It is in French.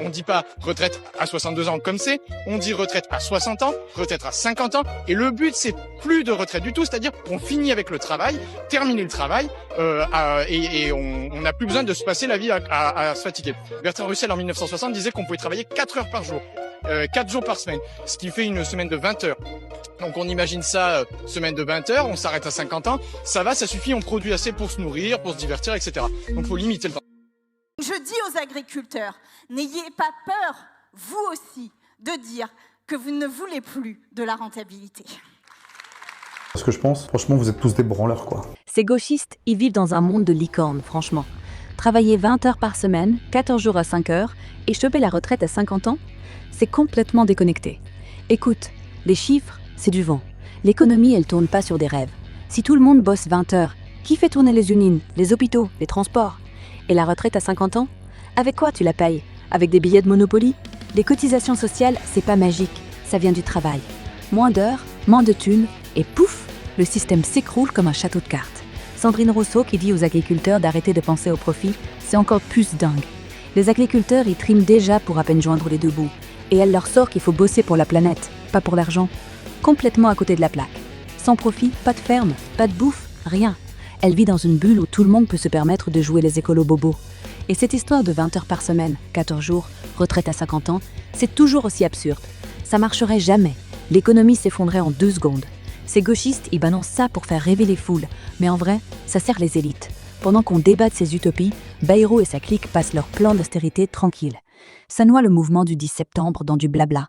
On dit pas retraite à 62 ans comme c'est, on dit retraite à 60 ans, retraite à 50 ans, et le but c'est plus de retraite du tout, c'est-à-dire qu'on finit avec le travail, terminer le travail, et on n'a plus besoin de se passer la vie à se fatiguer. Bertrand Russell en 1960 disait qu'on pouvait travailler 4 heures par jour, 4 jours par semaine, ce qui fait une semaine de 20 heures. Donc on imagine ça, semaine de 20 heures, on s'arrête à 50 ans, ça va, ça suffit, on produit assez pour se nourrir, pour se divertir, etc. Donc faut limiter le temps. Je dis aux agriculteurs, n'ayez pas peur, vous aussi, de dire que vous ne voulez plus de la rentabilité. Ce que je pense, franchement, vous êtes tous des branleurs, quoi. Ces gauchistes, ils vivent dans un monde de licorne, franchement. Travailler 20 heures par semaine, 14 jours à 5 heures, et choper la retraite à 50 ans, c'est complètement déconnecté. Écoute, les chiffres, c'est du vent. L'économie, elle tourne pas sur des rêves. Si tout le monde bosse 20 heures, qui fait tourner les usines, les hôpitaux, les transports? Et la retraite à 50 ans? Avec quoi tu la payes? Avec des billets de Monopoly? Les cotisations sociales, c'est pas magique, ça vient du travail. Moins d'heures, moins de thunes, et pouf, le système s'écroule comme un château de cartes. Sandrine Rousseau qui dit aux agriculteurs d'arrêter de penser au profit, c'est encore plus dingue. Les agriculteurs, ils triment déjà pour à peine joindre les deux bouts. Et elle leur sort qu'il faut bosser pour la planète, pas pour l'argent. Complètement à côté de la plaque. Sans profit, pas de ferme, pas de bouffe, rien. Elle vit dans une bulle où tout le monde peut se permettre de jouer les écolos bobos. Et cette histoire de 20 heures par semaine, 14 jours, retraite à 50 ans, c'est toujours aussi absurde. Ça marcherait jamais. L'économie s'effondrait en 2 secondes. Ces gauchistes, ils balancent ça pour faire rêver les foules. Mais en vrai, ça sert les élites. Pendant qu'on débat de ces utopies, Bayrou et sa clique passent leur plan d'austérité tranquille. Ça noie le mouvement du 10 septembre dans du blabla.